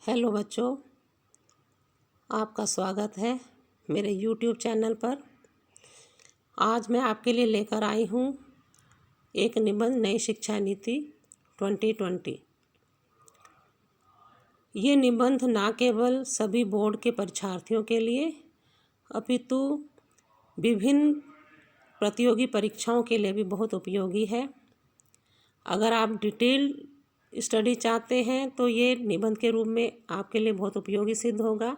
Hello बच्चों, आपका स्वागत है मेरे यूट्यूब चैनल पर। आज मैं आपके लिए लेकर आई हूँ एक निबंध नई शिक्षा नीति 2020। ये निबंध ना केवल सभी बोर्ड के परीक्षार्थियों के लिए अपितु विभिन्न प्रतियोगी परीक्षाओं के लिए भी बहुत उपयोगी है। अगर आप डिटेल स्टडी चाहते हैं तो ये निबंध के रूप में आपके लिए बहुत उपयोगी सिद्ध होगा।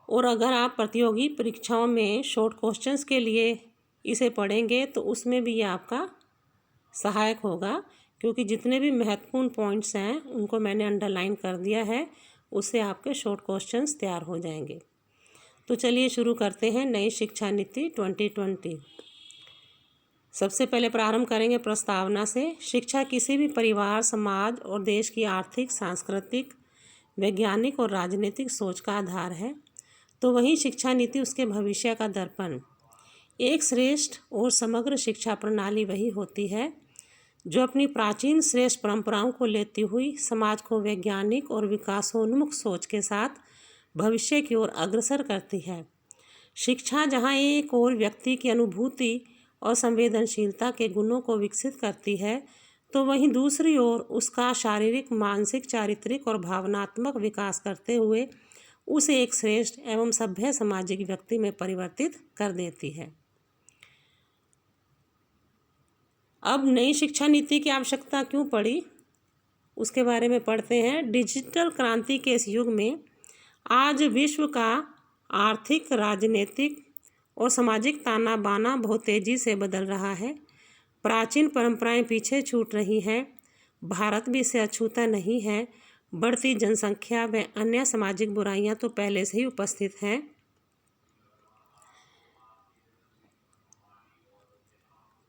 और अगर आप प्रतियोगी परीक्षाओं में शॉर्ट क्वेश्चंस के लिए इसे पढ़ेंगे तो उसमें भी ये आपका सहायक होगा, क्योंकि जितने भी महत्वपूर्ण पॉइंट्स हैं उनको मैंने अंडरलाइन कर दिया है, उससे आपके शॉर्ट क्वेश्चंस तैयार हो जाएंगे। तो चलिए शुरू करते हैं नई शिक्षा नीति 2020। सबसे पहले प्रारंभ करेंगे प्रस्तावना से। शिक्षा किसी भी परिवार, समाज और देश की आर्थिक, सांस्कृतिक, वैज्ञानिक और राजनीतिक सोच का आधार है, तो वहीं शिक्षा नीति उसके भविष्य का दर्पण। एक श्रेष्ठ और समग्र शिक्षा प्रणाली वही होती है जो अपनी प्राचीन श्रेष्ठ परंपराओं को लेती हुई समाज को वैज्ञानिक और विकासोन्मुख सोच के साथ भविष्य की ओर अग्रसर करती है। शिक्षा जहाँ एक ओर व्यक्ति की अनुभूति और संवेदनशीलता के गुणों को विकसित करती है, तो वहीं दूसरी ओर उसका शारीरिक, मानसिक, चारित्रिक और भावनात्मक विकास करते हुए उसे एक श्रेष्ठ एवं सभ्य सामाजिक व्यक्ति में परिवर्तित कर देती है। अब नई शिक्षा नीति की आवश्यकता क्यों पड़ी, उसके बारे में पढ़ते हैं। डिजिटल क्रांति के इस युग में आज विश्व का आर्थिक, राजनीतिक और सामाजिक ताना बाना बहुत तेज़ी से बदल रहा है। प्राचीन परंपराएं पीछे छूट रही हैं, भारत भी इससे अछूता नहीं है। बढ़ती जनसंख्या व अन्य सामाजिक बुराइयां तो पहले से ही उपस्थित हैं।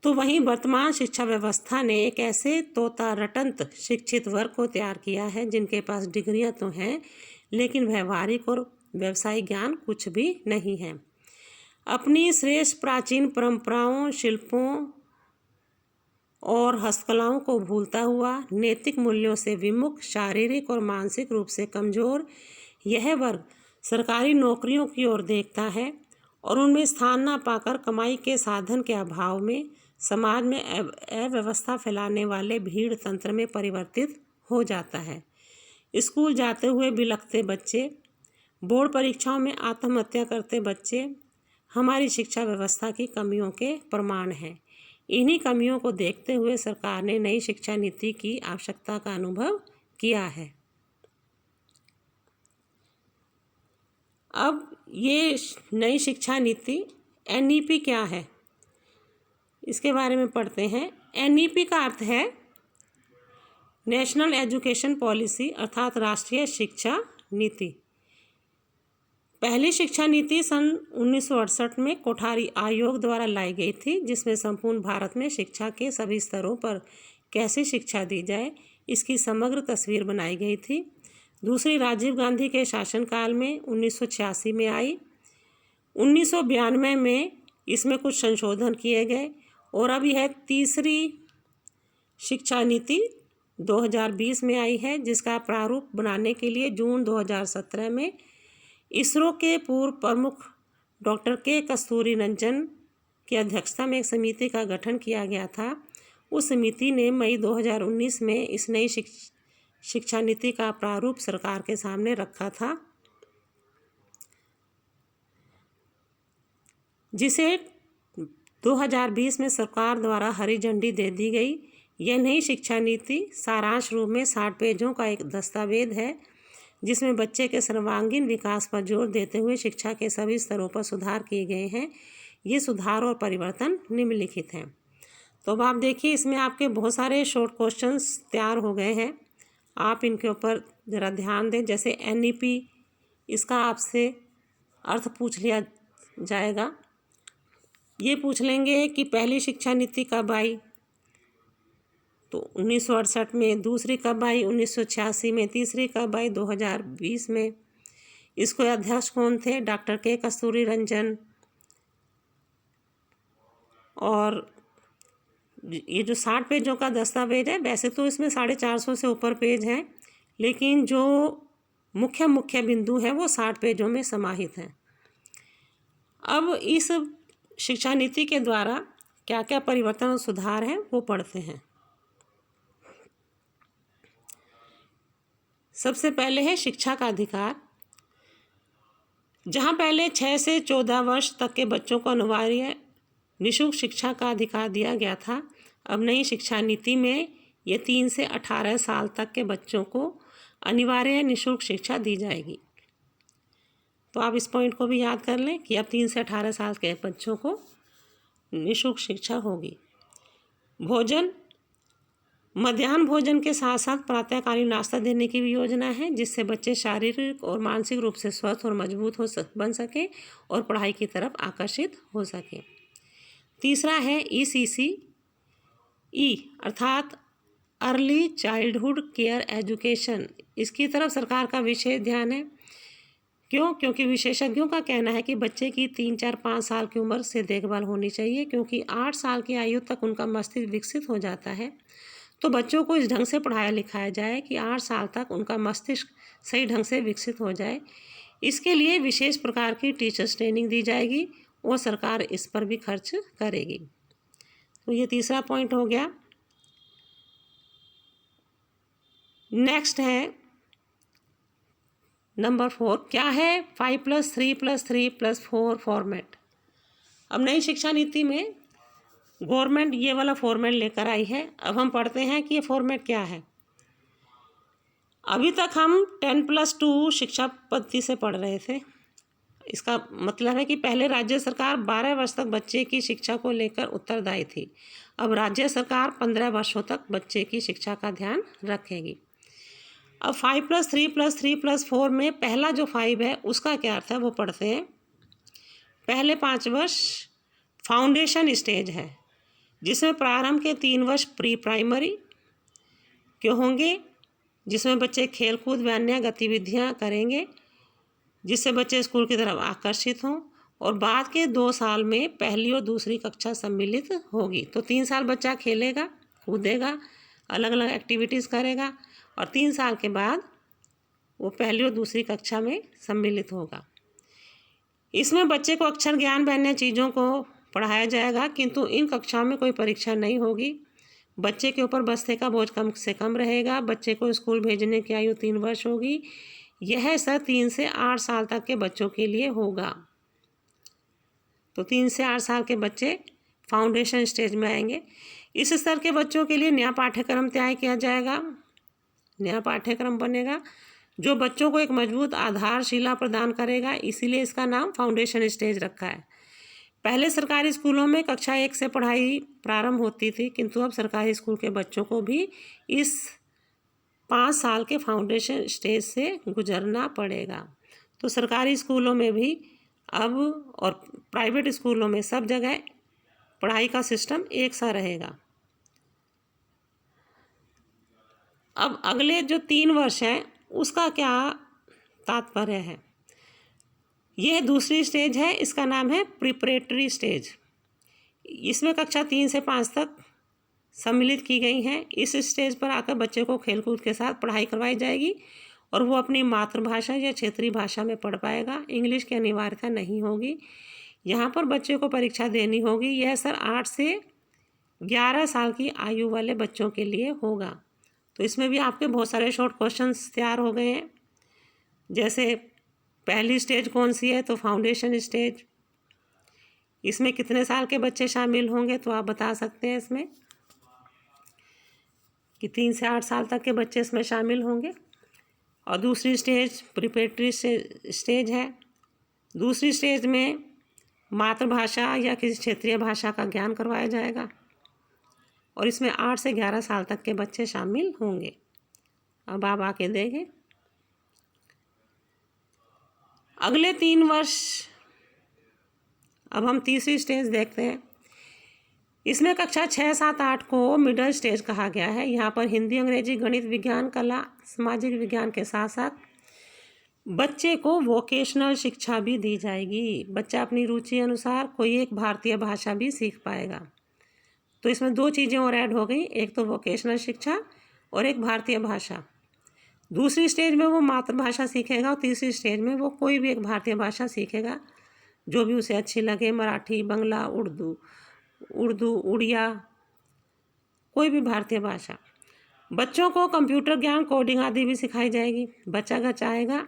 तो वहीं वर्तमान शिक्षा व्यवस्था ने एक ऐसे तोता रटंत शिक्षित वर्ग को तैयार किया है जिनके पास डिग्रियां तो हैं, लेकिन व्यवहारिक और व्यवसायिक ज्ञान कुछ भी नहीं है। अपनी श्रेष्ठ प्राचीन परंपराओं, शिल्पों और हस्तकलाओं को भूलता हुआ, नैतिक मूल्यों से विमुख, शारीरिक और मानसिक रूप से कमज़ोर यह वर्ग सरकारी नौकरियों की ओर देखता है और उनमें स्थान न पाकर कमाई के साधन के अभाव में समाज में अव्यवस्था फैलाने वाले भीड़ तंत्र में परिवर्तित हो जाता है। स्कूल जाते हुए बिलखते बच्चे, बोर्ड परीक्षाओं में आत्महत्या करते बच्चे हमारी शिक्षा व्यवस्था की कमियों के प्रमाण हैं। इन्हीं कमियों को देखते हुए सरकार ने नई शिक्षा नीति की आवश्यकता का अनुभव किया है। अब ये नई शिक्षा नीति NEP क्या है, इसके बारे में पढ़ते हैं। NEP का अर्थ है नेशनल एजुकेशन पॉलिसी, अर्थात राष्ट्रीय शिक्षा नीति। पहली शिक्षा नीति सन 1968 में कोठारी आयोग द्वारा लाई गई थी, जिसमें संपूर्ण भारत में शिक्षा के सभी स्तरों पर कैसे शिक्षा दी जाए इसकी समग्र तस्वीर बनाई गई थी। दूसरी राजीव गांधी के शासनकाल में 1986 में आई। 1992 में इसमें कुछ संशोधन किए गए और अब यह तीसरी शिक्षा नीति 2020 में आई है, जिसका प्रारूप बनाने के लिए जून 2017 में इसरो के पूर्व प्रमुख डॉक्टर के कस्तूरी रंजन की अध्यक्षता में एक समिति का गठन किया गया था। उस समिति ने मई 2019 में इस नई शिक्षा नीति का प्रारूप सरकार के सामने रखा था, जिसे 2020 में सरकार द्वारा हरी झंडी दे दी गई। यह नई शिक्षा नीति सारांश रूप में 60 पेजों का एक दस्तावेज है, जिसमें बच्चे के सर्वांगीण विकास पर जोर देते हुए शिक्षा के सभी स्तरों पर सुधार किए गए हैं। ये सुधार और परिवर्तन निम्नलिखित हैं। तो अब आप देखिए, इसमें आपके बहुत सारे शॉर्ट क्वेश्चंस तैयार हो गए हैं, आप इनके ऊपर ज़रा ध्यान दें। जैसे NEP, इसका आपसे अर्थ पूछ लिया जाएगा। ये पूछ लेंगे कि पहली शिक्षा नीति कब आई, तो 1968 में। दूसरी कब आई, 1986 में। तीसरी कब आई, 2020 में। इसको अध्यक्ष कौन थे, डॉक्टर के कस्तूरी रंजन। और ये जो 60 पेजों का दस्तावेज है, वैसे तो इसमें 450 से ऊपर पेज हैं, लेकिन जो मुख्य मुख्य बिंदु हैं वो 60 पेजों में समाहित हैं। अब इस शिक्षा नीति के द्वारा क्या क्या परिवर्तन और सुधार हैं वो पढ़ते हैं। सबसे पहले है शिक्षा का अधिकार। जहाँ पहले 6 से 14 वर्ष तक के बच्चों को अनिवार्य निःशुल्क शिक्षा का अधिकार दिया गया था, अब नई शिक्षा नीति में ये 3 से 18 साल तक के बच्चों को अनिवार्य निःशुल्क शिक्षा दी जाएगी। तो आप इस पॉइंट को भी याद कर लें कि अब 3 से 18 साल के बच्चों को निःशुल्क शिक्षा होगी। भोजन, मध्याह्न भोजन के साथ साथ प्रातःकालीन नाश्ता देने की भी योजना है, जिससे बच्चे शारीरिक और मानसिक रूप से स्वस्थ और मजबूत बन सके और पढ़ाई की तरफ आकर्षित हो सके। तीसरा है ECCE अर्थात अर्ली चाइल्डहुड केयर एजुकेशन। इसकी तरफ सरकार का विशेष ध्यान है। क्यों? क्योंकि विशेषज्ञों का कहना है कि बच्चे की 3, 4, 5 साल की उम्र से देखभाल होनी चाहिए, क्योंकि 8 साल की आयु तक उनका मस्तिष्क विकसित हो जाता है। तो बच्चों को इस ढंग से पढ़ाया लिखाया जाए कि 8 साल तक उनका मस्तिष्क सही ढंग से विकसित हो जाए। इसके लिए विशेष प्रकार की टीचर्स ट्रेनिंग दी जाएगी और सरकार इस पर भी खर्च करेगी। तो ये तीसरा पॉइंट हो गया। नेक्स्ट है नंबर 4। क्या है 5+3+3+4 फॉर्मेट। अब नई शिक्षा नीति में गवर्नमेंट ये वाला फॉर्मेट लेकर आई है। अब हम पढ़ते हैं कि ये फॉर्मेट क्या है। अभी तक हम 10+2 शिक्षा पद्धति से पढ़ रहे थे। इसका मतलब है कि पहले राज्य सरकार 12 वर्ष तक बच्चे की शिक्षा को लेकर उत्तरदायी थी। अब राज्य सरकार 15 वर्षों तक बच्चे की शिक्षा का ध्यान रखेगी। अब 5+3+3+4 में पहला जो 5 है उसका क्या अर्थ है वो पढ़ते हैं। पहले 5 वर्ष फाउंडेशन स्टेज है, जिसमें प्रारंभ के 3 वर्ष प्री प्राइमरी के होंगे, जिसमें बच्चे खेलकूद व अन्य गतिविधियाँ करेंगे जिससे बच्चे स्कूल की तरफ आकर्षित हों, और बाद के 2 साल में पहली और दूसरी कक्षा सम्मिलित होगी। तो 3 साल बच्चा खेलेगा, कूदेगा, अलग अलग एक्टिविटीज़ करेगा, और 3 साल के बाद वो पहली और दूसरी कक्षा में सम्मिलित होगा। इसमें बच्चे को अक्षर ज्ञान व अन्य चीज़ों को पढ़ाया जाएगा, किंतु इन कक्षाओं में कोई परीक्षा नहीं होगी। बच्चे के ऊपर बस्ते का बोझ कम से कम रहेगा। बच्चे को स्कूल भेजने की आयु 3 वर्ष होगी। यह सब 3 से 8 साल तक के बच्चों के लिए होगा। तो 3 से 8 साल के बच्चे फाउंडेशन स्टेज में आएंगे। इस स्तर के बच्चों के लिए नया पाठ्यक्रम तैयार किया जाएगा, नया पाठ्यक्रम बनेगा जो बच्चों को एक मजबूत आधारशिला प्रदान करेगा। इसीलिए इसका नाम फाउंडेशन स्टेज रखा है। पहले सरकारी स्कूलों में कक्षा 1 से पढ़ाई प्रारंभ होती थी, किंतु अब सरकारी स्कूल के बच्चों को भी इस 5 साल के फाउंडेशन स्टेज से गुजरना पड़ेगा। तो सरकारी स्कूलों में भी अब और प्राइवेट स्कूलों में सब जगह पढ़ाई का सिस्टम एक सा रहेगा। अब अगले जो 3 वर्ष हैं उसका क्या तात्पर्य है। यह दूसरी स्टेज है, इसका नाम है प्रिपरेटरी स्टेज। इसमें कक्षा 3 से 5 तक सम्मिलित की गई हैं। इस स्टेज पर आकर बच्चे को खेलकूद के साथ पढ़ाई करवाई जाएगी और वो अपनी मातृभाषा या क्षेत्रीय भाषा में पढ़ पाएगा। इंग्लिश की अनिवार्यता नहीं होगी। यहाँ पर बच्चे को परीक्षा देनी होगी। यह सर 8 से 11 साल की आयु वाले बच्चों के लिए होगा। तो इसमें भी आपके बहुत सारे शॉर्ट क्वेश्चंस तैयार हो गए हैं। जैसे पहली स्टेज कौन सी है, तो फाउंडेशन स्टेज। इसमें कितने साल के बच्चे शामिल होंगे, तो आप बता सकते हैं इसमें कि 3 से 8 साल तक के बच्चे इसमें शामिल होंगे। और दूसरी स्टेज प्रिपरेटरी स्टेज है। दूसरी स्टेज में मातृभाषा या किसी क्षेत्रीय भाषा का ज्ञान करवाया जाएगा और इसमें 8 से 11 साल तक के बच्चे शामिल होंगे। अब आप आके देखें अगले 3 वर्ष। अब हम तीसरी स्टेज देखते हैं। इसमें कक्षा 6, 7, 8 को मिडल स्टेज कहा गया है। यहाँ पर हिंदी, अंग्रेजी, गणित, विज्ञान, कला, सामाजिक विज्ञान के साथ साथ बच्चे को वोकेशनल शिक्षा भी दी जाएगी। बच्चा अपनी रुचि अनुसार कोई एक भारतीय भाषा भी सीख पाएगा। तो इसमें 2 चीज़ें और ऐड हो गई, एक तो वोकेशनल शिक्षा और एक भारतीय भाषा। दूसरी स्टेज में वो मातृभाषा सीखेगा और तीसरी स्टेज में वो कोई भी एक भारतीय भाषा सीखेगा जो भी उसे अच्छी लगे, मराठी, बंगला, उर्दू, उड़िया, कोई भी भारतीय भाषा। बच्चों को कंप्यूटर ज्ञान, कोडिंग आदि भी सिखाई जाएगी। बच्चा अगर चाहेगा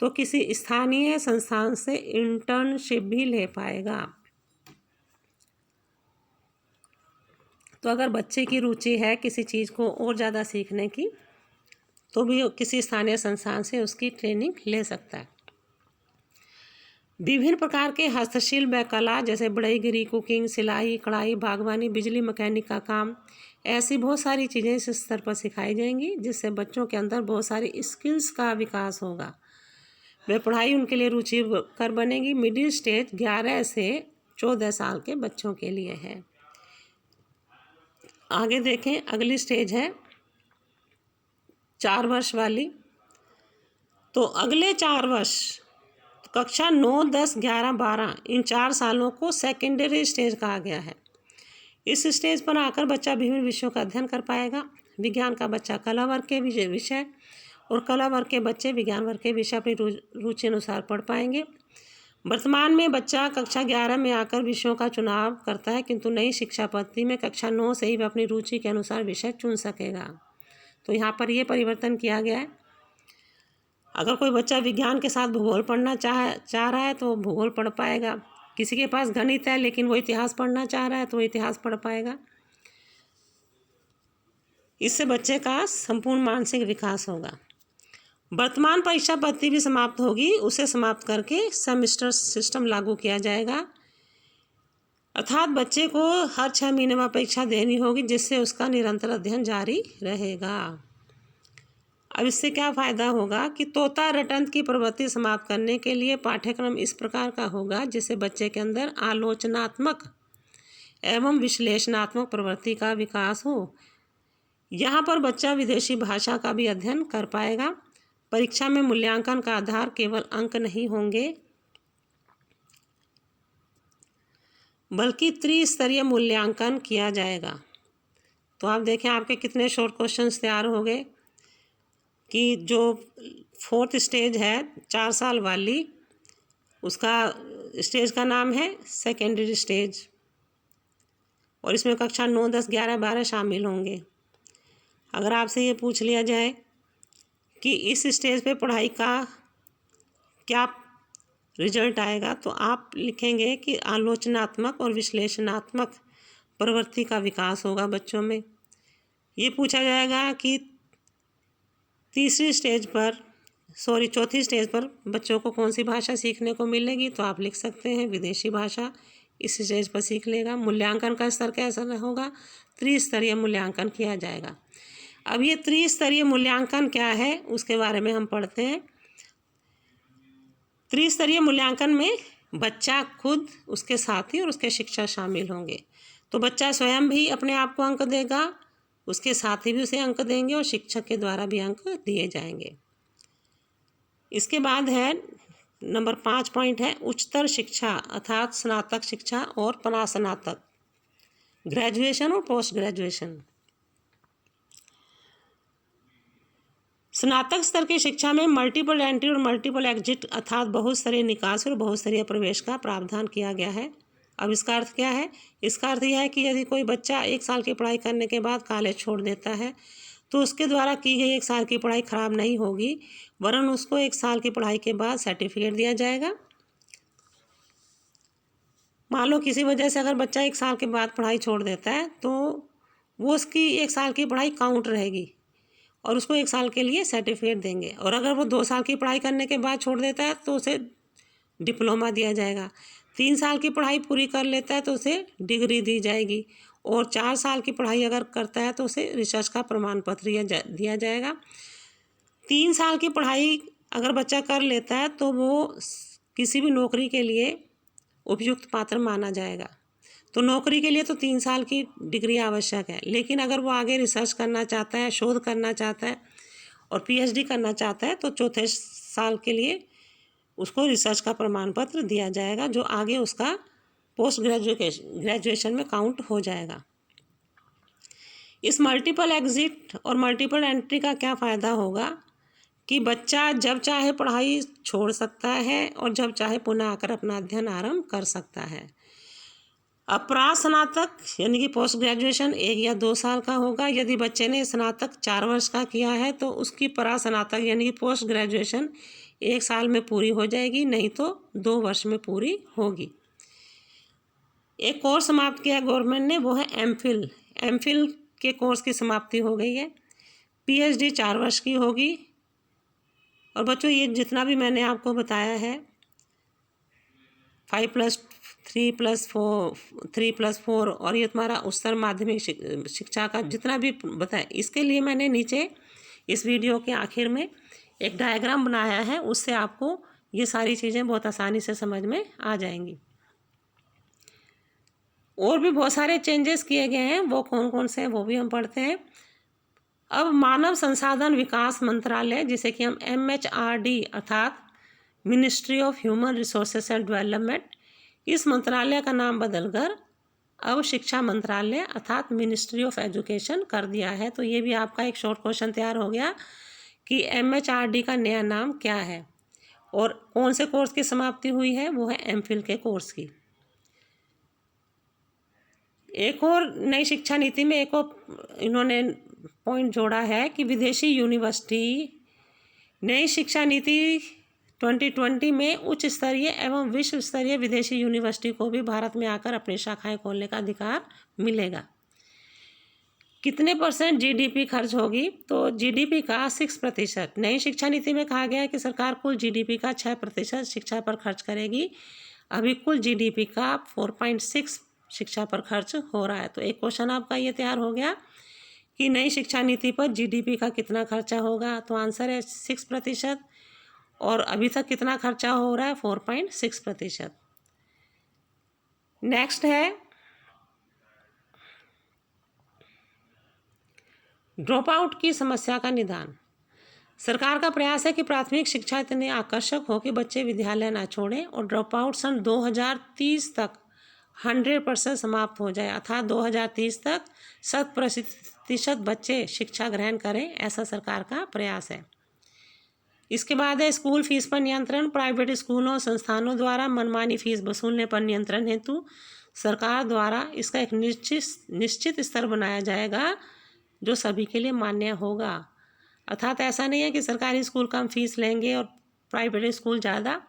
तो किसी स्थानीय संस्थान से इंटर्नशिप भी ले पाएगा। तो अगर बच्चे की रुचि है किसी चीज़ को और ज़्यादा सीखने की तो भी किसी स्थानीय संस्थान से उसकी ट्रेनिंग ले सकता है। विभिन्न प्रकार के हस्तशिल्प व कला जैसे बढ़ईगिरी, कुकिंग, सिलाई, कढ़ाई, बागवानी, बिजली मैकेनिक का काम, ऐसी बहुत सारी चीज़ें इस स्तर पर सिखाई जाएंगी जिससे बच्चों के अंदर बहुत सारी स्किल्स का विकास होगा। वह पढ़ाई उनके लिए रुचिकर बनेगी। मिडिल स्टेज 11 से 14 साल के बच्चों के लिए है। आगे देखें, अगली स्टेज है 4 वर्ष वाली। तो अगले 4 वर्ष कक्षा 9, 10, 11, 12 इन 4 सालों को सेकेंडरी स्टेज कहा गया है। इस स्टेज पर आकर बच्चा विभिन्न विषयों का अध्ययन कर पाएगा। विज्ञान का बच्चा कला वर्ग के विषय और कला वर्ग के बच्चे विज्ञान वर्ग के विषय अपनी रुचि अनुसार पढ़ पाएंगे। वर्तमान में बच्चा कक्षा 11 में आकर विषयों का चुनाव करता है, किंतु नई शिक्षा पद्धति में कक्षा 9 से ही वह अपनी रुचि के अनुसार विषय चुन सकेगा। तो यहाँ पर ये परिवर्तन किया गया है। अगर कोई बच्चा विज्ञान के साथ भूगोल पढ़ना चाह रहा है तो वो भूगोल पढ़ पाएगा। किसी के पास गणित है लेकिन वो इतिहास पढ़ना चाह रहा है तो वो इतिहास पढ़ पाएगा। इससे बच्चे का संपूर्ण मानसिक विकास होगा। वर्तमान परीक्षा पद्धति भी समाप्त होगी। उसे समाप्त करके सेमेस्टर सिस्टम लागू किया जाएगा, अर्थात बच्चे को हर 6 महीने में परीक्षा देनी होगी जिससे उसका निरंतर अध्ययन जारी रहेगा। अब इससे क्या फ़ायदा होगा कि तोता रटंत की प्रवृत्ति समाप्त करने के लिए पाठ्यक्रम इस प्रकार का होगा जिससे बच्चे के अंदर आलोचनात्मक एवं विश्लेषणात्मक प्रवृत्ति का विकास हो। यहाँ पर बच्चा विदेशी भाषा का भी अध्ययन कर पाएगा। परीक्षा में मूल्यांकन का आधार केवल अंक नहीं होंगे बल्कि त्रिस्तरीय मूल्यांकन किया जाएगा। तो आप देखें आपके कितने शॉर्ट क्वेश्चंस तैयार हो गए कि जो 4th स्टेज है 4 साल वाली, उसका स्टेज का नाम है सेकेंडरी स्टेज और इसमें कक्षा 9, 10, 11, 12 शामिल होंगे। अगर आपसे ये पूछ लिया जाए कि इस स्टेज पे पढ़ाई का क्या रिजल्ट आएगा तो आप लिखेंगे कि आलोचनात्मक और विश्लेषणात्मक प्रवृत्ति का विकास होगा बच्चों में। ये पूछा जाएगा कि चौथी स्टेज पर बच्चों को कौन सी भाषा सीखने को मिलेगी, तो आप लिख सकते हैं विदेशी भाषा इस स्टेज पर सीख लेगा। मूल्यांकन का स्तर कैसा होगा, त्रिस्तरीय मूल्यांकन किया जाएगा। अब ये त्रिस्तरीय मूल्यांकन क्या है उसके बारे में हम पढ़ते हैं। त्रिस्तरीय मूल्यांकन में बच्चा खुद, उसके साथी और उसके शिक्षक शामिल होंगे। तो बच्चा स्वयं भी अपने आप को अंक देगा, उसके साथी भी उसे अंक देंगे और शिक्षक के द्वारा भी अंक दिए जाएंगे। इसके बाद है नंबर 5 पॉइंट है उच्चतर शिक्षा अर्थात स्नातक शिक्षा और परास्नातक, ग्रेजुएशन और पोस्ट ग्रेजुएशन। स्नातक स्तर की शिक्षा में मल्टीपल एंट्री और मल्टीपल एग्जिट अर्थात बहुत स्तरीय निकास और बहुत स्तरीय प्रवेश का प्रावधान किया गया है। अब इसका अर्थ क्या है? इसका अर्थ यह है कि यदि कोई बच्चा 1 साल की पढ़ाई करने के बाद कॉलेज छोड़ देता है तो उसके द्वारा की गई 1 साल की पढ़ाई खराब नहीं होगी, वरन उसको 1 साल की पढ़ाई के बाद सर्टिफिकेट दिया जाएगा। मान लो किसी वजह से अगर बच्चा 1 साल के बाद पढ़ाई छोड़ देता है तो वो उसकी 1 साल की पढ़ाई काउंट रहेगी और उसको 1 साल के लिए सर्टिफिकेट देंगे। और अगर वो 2 साल की पढ़ाई करने के बाद छोड़ देता है तो उसे डिप्लोमा दिया जाएगा। 3 साल की पढ़ाई पूरी कर लेता है तो उसे डिग्री दी जाएगी और 4 साल की पढ़ाई अगर करता है तो उसे रिसर्च का प्रमाण पत्र दिया जाएगा। 3 साल की पढ़ाई अगर बच्चा कर लेता है तो वो किसी भी नौकरी के लिए उपयुक्त पात्र माना जाएगा। तो नौकरी के लिए तो 3 साल की डिग्री आवश्यक है, लेकिन अगर वो आगे रिसर्च करना चाहता है, शोध करना चाहता है और पीएचडी करना चाहता है तो 4थे साल के लिए उसको रिसर्च का प्रमाण पत्र दिया जाएगा जो आगे उसका पोस्ट ग्रेजुएशन में काउंट हो जाएगा। इस मल्टीपल एग्जिट और मल्टीपल एंट्री का क्या फ़ायदा होगा कि बच्चा जब चाहे पढ़ाई छोड़ सकता है और जब चाहे पुनः आकर अपना अध्ययन आरंभ कर सकता है। अपराध स्नातक यानी कि पोस्ट ग्रेजुएशन 1 या 2 साल का होगा। यदि बच्चे ने स्नातक 4 वर्ष का किया है तो उसकी परा स्नातक यानी कि पोस्ट ग्रेजुएशन 1 साल में पूरी हो जाएगी, नहीं तो 2 वर्ष में पूरी होगी। एक कोर्स समाप्त किया गवर्नमेंट ने, वो है एमफिल। एमफिल के कोर्स की समाप्ति हो गई है। पीएचडी 4 वर्ष की होगी। और बच्चों ये जितना भी मैंने आपको बताया है 5+3+4 और ये तुम्हारा उच्चतर माध्यमिक शिक्षा का जितना भी बताया, इसके लिए मैंने नीचे इस वीडियो के आखिर में एक डायग्राम बनाया है, उससे आपको ये सारी चीज़ें बहुत आसानी से समझ में आ जाएंगी। और भी बहुत सारे चेंजेस किए गए हैं, वो कौन कौन से हैं वो भी हम पढ़ते हैं। अब मानव संसाधन विकास मंत्रालय, जिसे कि हम MHRD अर्थात ministry of human resources and development, इस मंत्रालय का नाम बदलकर अब शिक्षा मंत्रालय अर्थात मिनिस्ट्री ऑफ एजुकेशन कर दिया है। तो ये भी आपका एक शॉर्ट क्वेश्चन तैयार हो गया कि MHRD का नया नाम क्या है और कौन से कोर्स की समाप्ति हुई है, वो है एमफिल के कोर्स की। एक और नई शिक्षा नीति में एक और इन्होंने पॉइंट जोड़ा है कि विदेशी यूनिवर्सिटी नई शिक्षा नीति 2020 में उच्च स्तरीय एवं विश्व स्तरीय विदेशी यूनिवर्सिटी को भी भारत में आकर अपनी शाखाएं खोलने का अधिकार मिलेगा। कितने % जीडीपी खर्च होगी? तो जीडीपी का 6%। नई शिक्षा नीति में कहा गया है कि सरकार कुल जीडीपी का 6% शिक्षा पर खर्च करेगी। अभी कुल जीडीपी का 4.6 शिक्षा पर खर्च हो रहा है। तो एक क्वेश्चन आपका ये तैयार हो गया कि नई शिक्षा नीति पर जीडीपी का कितना खर्चा होगा। तो आंसर है 6% और अभी तक कितना खर्चा हो रहा है 4.6%। नेक्स्ट है ड्रॉप आउट की समस्या का निदान। सरकार का प्रयास है कि प्राथमिक शिक्षा इतनी आकर्षक हो कि बच्चे विद्यालय ना छोड़ें और ड्रॉप आउट सन 2030 तक 100% समाप्त हो जाए, अर्थात 2030 तक 100% बच्चे शिक्षा ग्रहण करें, ऐसा सरकार का प्रयास है। इसके बाद है स्कूल फीस पर नियंत्रण। प्राइवेट स्कूलों और संस्थानों द्वारा मनमानी फीस वसूलने पर नियंत्रण हेतु सरकार द्वारा इसका एक निश्चित स्तर बनाया जाएगा जो सभी के लिए मान्य होगा। अर्थात ऐसा नहीं है कि सरकारी स्कूल कम फीस लेंगे और प्राइवेट स्कूल ज़्यादा।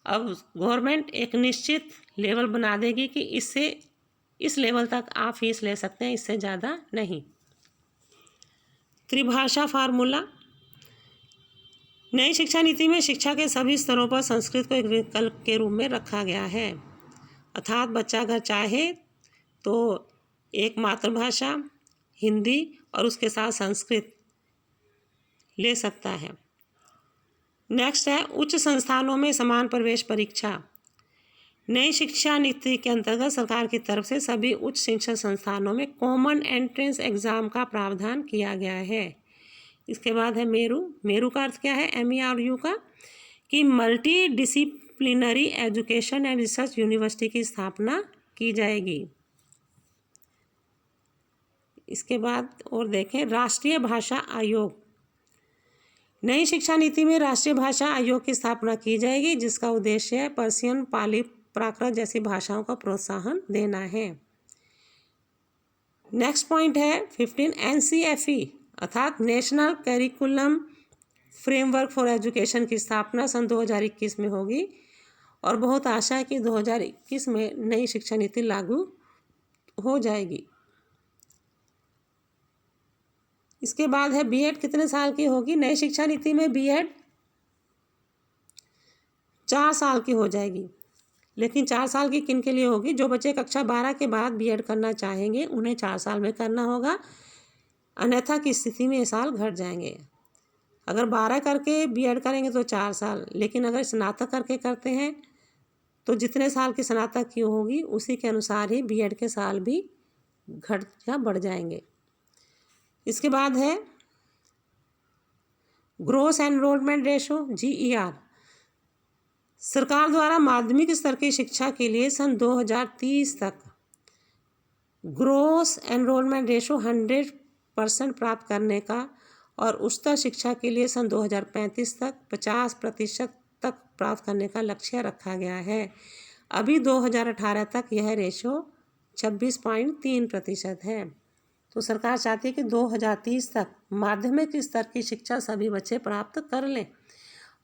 अब गवर्नमेंट एक निश्चित लेवल बना देगी कि इससे इस लेवल तक आप फीस ले सकते हैं, इससे ज़्यादा नहीं। त्रिभाषा फार्मूला। नई शिक्षा नीति में शिक्षा के सभी स्तरों पर संस्कृत को एक विकल्प के रूप में रखा गया है। अर्थात बच्चा अगर चाहे तो एक मातृभाषा हिंदी और उसके साथ संस्कृत ले सकता है। नेक्स्ट है उच्च संस्थानों में समान प्रवेश परीक्षा। नई शिक्षा नीति के अंतर्गत सरकार की तरफ से सभी उच्च शिक्षा संस्थानों में कॉमन एंट्रेंस एग्ज़ाम का प्रावधान किया गया है। इसके बाद है मेरू। मेरू का अर्थ क्या है? MERU का, कि multi disciplinary education and research university की स्थापना की जाएगी। इसके बाद और देखें राष्ट्रीय भाषा आयोग। नई शिक्षा नीति में राष्ट्रीय भाषा आयोग की स्थापना की जाएगी, जिसका उद्देश्य है पर्शियन, पाली, प्राकृत जैसी भाषाओं का प्रोत्साहन देना है। नेक्स्ट पॉइंट है 15 NCFE अर्थात national curriculum framework for education की स्थापना सन 2021 में होगी और बहुत आशा है कि 2021 में नई शिक्षा नीति लागू हो जाएगी। इसके बाद है बीएड कितने साल की होगी? नई शिक्षा नीति में बीएड 4 साल की हो जाएगी, लेकिन 4 साल की किन के लिए होगी? जो बच्चे कक्षा 12 के बाद बीएड करना चाहेंगे उन्हें 4 साल में करना होगा, अन्यथा की स्थिति में ये साल घट जाएंगे। अगर 12 करके बीएड करेंगे तो 4 साल, लेकिन अगर स्नातक करके करते हैं तो जितने साल की स्नातक की होगी उसी के अनुसार ही बीएड के साल भी घट या बढ़ जाएंगे। इसके बाद है ग्रोस एनरोलमेंट रेशो GER। सरकार द्वारा माध्यमिक स्तर की शिक्षा के लिए सन 2030 तक ग्रोस एनरोलमेंट रेशो 100% प्राप्त करने का और उच्चतर शिक्षा के लिए सन 2035 तक 50% तक प्राप्त करने का लक्ष्य रखा गया है। अभी 2018 तक यह रेशो 26.3% है। तो सरकार चाहती है कि 2030 तक माध्यमिक स्तर की शिक्षा सभी बच्चे प्राप्त कर लें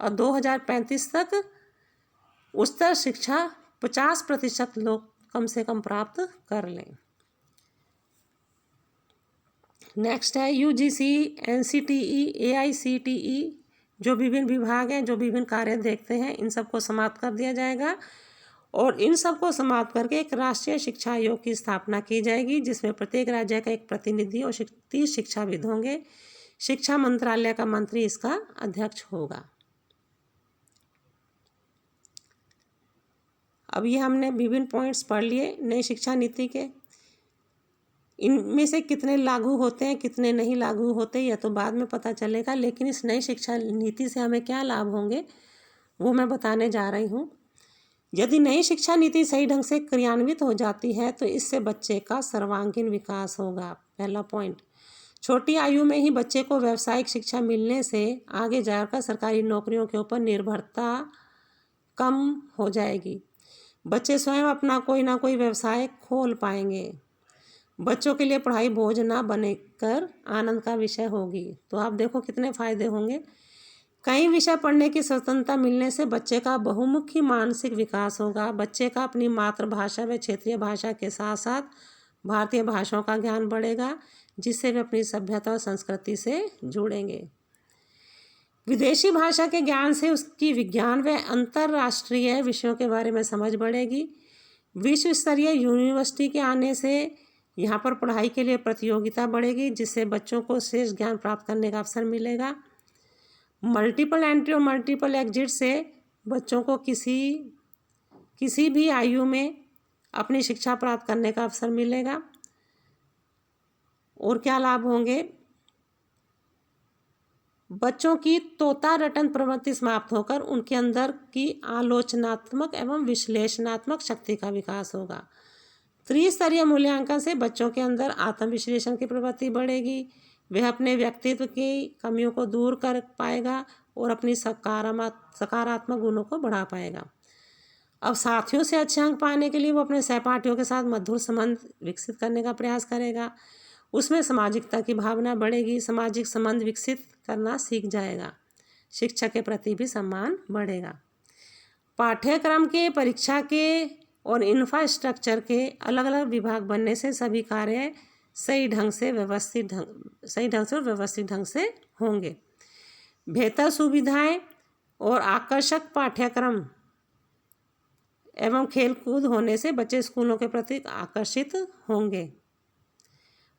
और 2035 तक उच्चतर शिक्षा 50% लोग कम से कम प्राप्त कर लें। नेक्स्ट है यूजीसी, एनसीटीई, एआईसीटीई, जो विभिन्न विभाग हैं, जो विभिन्न कार्य देखते हैं, इन सबको समाप्त कर दिया जाएगा और इन सबको समाप्त करके एक राष्ट्रीय शिक्षा आयोग की स्थापना की जाएगी, जिसमें प्रत्येक राज्य का एक प्रतिनिधि और 30 शिक्षाविद होंगे। शिक्षा मंत्रालय का मंत्री इसका अध्यक्ष होगा। अब ये हमने विभिन्न पॉइंट्स पढ़ लिए नई शिक्षा नीति के। इनमें से कितने लागू होते हैं, कितने नहीं लागू होते, यह तो बाद में पता चलेगा, लेकिन इस नई शिक्षा नीति से हमें क्या लाभ होंगे वो मैं बताने जा रही हूँ। यदि नई शिक्षा नीति सही ढंग से क्रियान्वित हो जाती है तो इससे बच्चे का सर्वांगीण विकास होगा। पहला पॉइंट, छोटी आयु में ही बच्चे को व्यावसायिक शिक्षा मिलने से आगे जाकर सरकारी नौकरियों के ऊपर निर्भरता कम हो जाएगी। बच्चे स्वयं अपना कोई ना कोई व्यवसाय खोल पाएंगे। बच्चों के लिए पढ़ाई बोझ ना बनकर आनंद का विषय होगी। तो आप देखो कितने फायदे होंगे। कई विषय पढ़ने की स्वतंत्रता मिलने से बच्चे का बहुमुखी मानसिक विकास होगा। बच्चे का अपनी मातृभाषा व क्षेत्रीय भाषा के साथ साथ भारतीय भाषाओं का ज्ञान बढ़ेगा, जिससे वे अपनी सभ्यता और संस्कृति से जुड़ेंगे। विदेशी भाषा के ज्ञान से उसकी विज्ञान व अंतर्राष्ट्रीय विषयों के बारे में समझ बढ़ेगी। विश्व स्तरीय यूनिवर्सिटी के आने से यहाँ पर पढ़ाई के लिए प्रतियोगिता बढ़ेगी, जिससे बच्चों को श्रेष्ठ ज्ञान प्राप्त करने का अवसर मिलेगा। मल्टीपल एंट्री और मल्टीपल एग्जिट से बच्चों को किसी भी आयु में अपनी शिक्षा प्राप्त करने का अवसर मिलेगा। और क्या लाभ होंगे? बच्चों की तोता रटन प्रवृत्ति समाप्त होकर उनके अंदर की आलोचनात्मक एवं विश्लेषणात्मक शक्ति का विकास होगा। त्रिस्तरीय मूल्यांकन से बच्चों के अंदर आत्मविश्लेषण की प्रवृत्ति बढ़ेगी। वह अपने व्यक्तित्व की कमियों को दूर कर पाएगा और अपनी सकारात्मक गुणों को बढ़ा पाएगा। अब साथियों से अच्छे अंक पाने के लिए वो अपने सहपाठियों के साथ मधुर संबंध विकसित करने का प्रयास करेगा। उसमें सामाजिकता की भावना बढ़ेगी। सामाजिक संबंध विकसित करना सीख जाएगा। शिक्षा के प्रति भी सम्मान बढ़ेगा। पाठ्यक्रम के, परीक्षा के और इंफ्रास्ट्रक्चर के अलग अलग विभाग बनने से सभी कार्य सही ढंग से और व्यवस्थित ढंग से होंगे। बेहतर सुविधाएं और आकर्षक पाठ्यक्रम एवं खेलकूद होने से बच्चे स्कूलों के प्रति आकर्षित होंगे।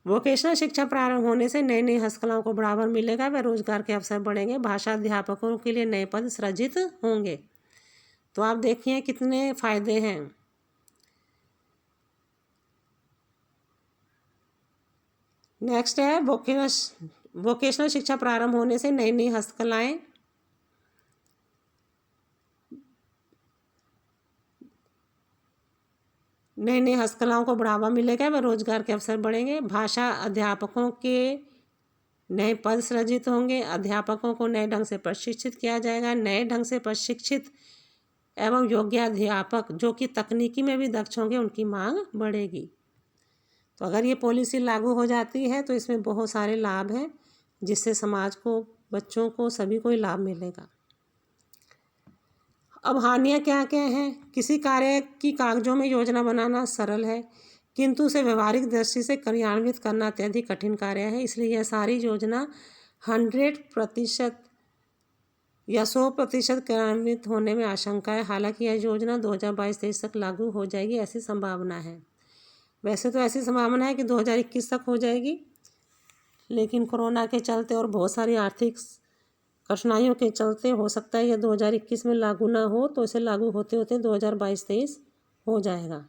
वोकेशनल शिक्षा प्रारंभ होने से नई नई हस्तकलाओं को बढ़ावा मिलेगा व रोजगार के अवसर बढ़ेंगे। भाषा अध्यापकों के लिए नए पद सृजित होंगे। तो आप देखिए कितने फायदे हैं। नेक्स्ट है वोकेशनल शिक्षा प्रारंभ होने से नई नई हस्तकलाओं को बढ़ावा मिलेगा व रोजगार के अवसर बढ़ेंगे। भाषा अध्यापकों के नए पद सृजित होंगे। अध्यापकों को नए ढंग से प्रशिक्षित किया जाएगा। नए ढंग से प्रशिक्षित एवं योग्य अध्यापक जो कि तकनीकी में भी दक्ष होंगे, उनकी मांग बढ़ेगी। तो अगर ये पॉलिसी लागू हो जाती है तो इसमें बहुत सारे लाभ हैं, जिससे समाज को, बच्चों को, सभी को ही लाभ मिलेगा। अब हानियाँ क्या क्या हैं? किसी कार्य की कागजों में योजना बनाना सरल है, किंतु उसे व्यवहारिक दृष्टि से क्रियान्वित करना अत्यधिक कठिन कार्य है। इसलिए यह सारी योजना 100% या 100% क्रियान्वित होने में आशंका है। हालांकि यह योजना 2022-23 तक लागू हो जाएगी, ऐसी संभावना है। वैसे तो ऐसी संभावना है कि 2021 तक हो जाएगी, लेकिन कोरोना के चलते और बहुत सारी आर्थिक कठिनाइयों के चलते हो सकता है यह 2021 में लागू ना हो, तो इसे लागू होते होते 2022-23 हो जाएगा।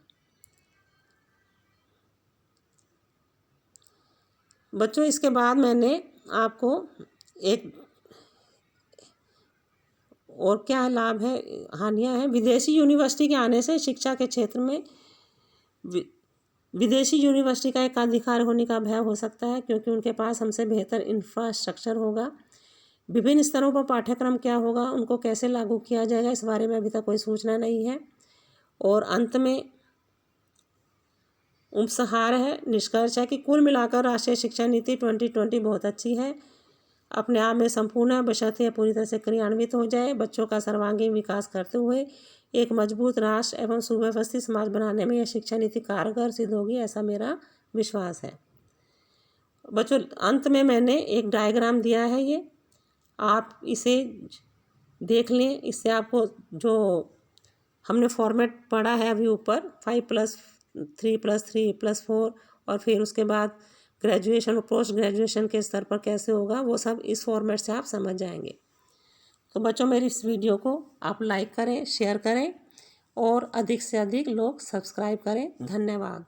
बच्चों, इसके बाद मैंने आपको एक और क्या लाभ है, हानियाँ हैं। विदेशी यूनिवर्सिटी के आने से शिक्षा के क्षेत्र में विदेशी यूनिवर्सिटी का एकाधिकार होने का भय हो सकता है, क्योंकि उनके पास हमसे बेहतर इंफ्रास्ट्रक्चर होगा। विभिन्न स्तरों पर पाठ्यक्रम क्या होगा, उनको कैसे लागू किया जाएगा, इस बारे में अभी तक कोई सूचना नहीं है। और अंत में उपसंहार है, निष्कर्ष है कि कुल मिलाकर राष्ट्रीय शिक्षा नीति 2020 बहुत अच्छी है, अपने आप में संपूर्ण है, बशर्ते पूरी तरह से क्रियान्वित हो जाए। बच्चों का सर्वांगीण विकास करते हुए एक मजबूत राष्ट्र एवं सुव्यवस्थित समाज बनाने में यह शिक्षा नीति कारगर सिद्ध होगी, ऐसा मेरा विश्वास है। बच्चों, अंत में मैंने एक डायग्राम दिया है, ये आप इसे देख लें। इससे आपको जो हमने फॉर्मेट पढ़ा है अभी ऊपर 5+3+3+4 और फिर उसके बाद ग्रेजुएशन और पोस्ट ग्रेजुएशन के स्तर पर कैसे होगा, वो सब इस फॉर्मेट से आप समझ जाएंगे। तो बच्चों, मेरी इस वीडियो को आप लाइक करें, शेयर करें और अधिक से अधिक लोग सब्सक्राइब करें। धन्यवाद।